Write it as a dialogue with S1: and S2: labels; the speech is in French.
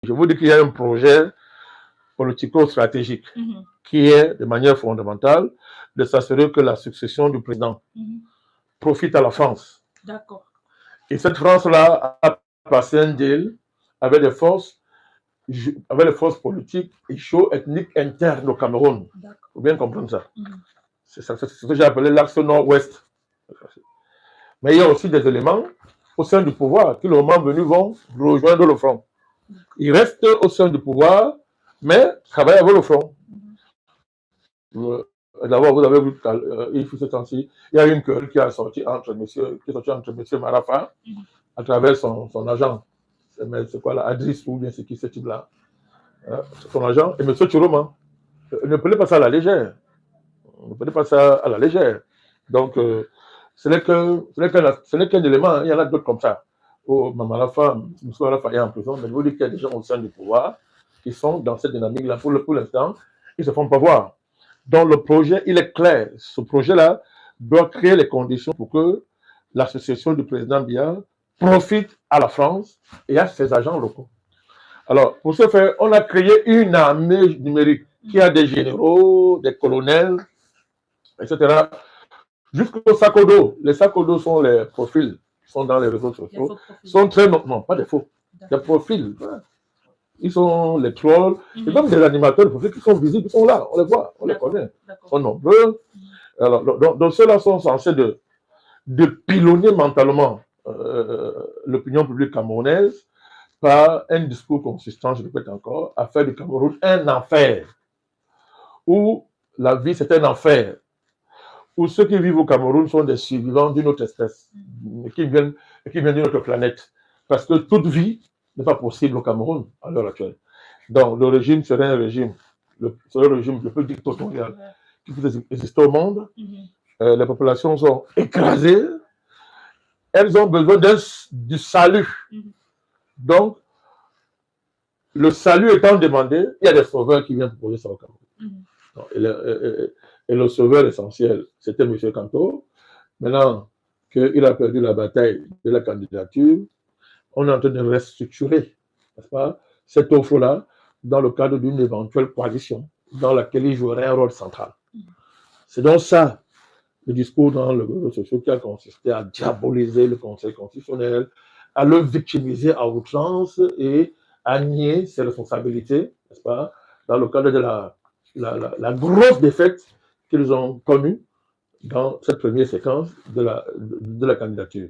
S1: Je vous dis qu'il y a un projet politico-stratégique qui est, de manière fondamentale, de s'assurer que la succession du président profite à la France.
S2: D'accord.
S1: Et cette France-là a passé un deal avec des forces politiques et géo-ethniques internes au Cameroun. Il faut bien comprendre ça. C'est ce que j'ai appelé l'axe nord-ouest. Mais il y a aussi des éléments au sein du pouvoir qui, le moment venu, vont rejoindre le front. Ils restent au sein du pouvoir, mais travaillent avec le front. D'abord, vous avez vu il y a une querelle qui est sortie entre M. Marafa à travers son agent. C'est quoi là, Adris ou bien c'est qui ce type-là, son agent, et M. Chiroma. Ne prenez pas ça à la légère. Ne prenez pas ça à la légère. Donc, ce n'est qu'un élément, il y en a d'autres comme ça. Marafa, M. Marafa est en prison, mais je vous dis qu'il y a des gens au sein du pouvoir qui sont dans cette dynamique-là. Pour l'instant, ils ne se font pas voir. Donc, le projet, il est clair. Ce projet-là doit créer les conditions pour que l'association du président Biya profite à la France et à ses agents locaux. Alors, pour ce faire, on a créé une armée numérique qui a des généraux, des colonels, etc. Jusqu'au sac au dos. Les sacs au dos sont les profils qui sont dans les réseaux sociaux. Sont très... Non, pas des faux. Des profils. Ils sont les trolls. Et même des animateurs de profils qui sont visibles, ils sont là. On les voit, on les connaît. Ils sont nombreux. Alors, donc ceux-là sont censés de pilonner mentalement l'opinion publique camerounaise par un discours consistant, je répète encore, à faire du Cameroun un enfer, où la vie c'est un enfer, où ceux qui vivent au Cameroun sont des survivants d'une autre espèce, qui viennent d'une autre planète, parce que toute vie n'est pas possible au Cameroun à l'heure actuelle. Donc le régime serait un régime, serait le régime le plus dictatorial qui puisse exister au monde. Les populations sont écrasées, elles ont besoin du salut. Donc, le salut étant demandé, il y a des sauveurs qui viennent proposer ça au Cameroun. Et le sauveur essentiel, c'était M. Kanto. Maintenant qu'il a perdu la bataille de la candidature, on est en train de restructurer, n'est-ce pas, cette offre-là dans le cadre d'une éventuelle coalition dans laquelle il jouerait un rôle central. C'est donc ça, le discours dans le réseau social qui a consisté à diaboliser le Conseil constitutionnel, à le victimiser à outrance et à nier ses responsabilités, n'est-ce pas, dans le cadre de la grosse défaite qu'ils ont connue dans cette première séquence de la candidature.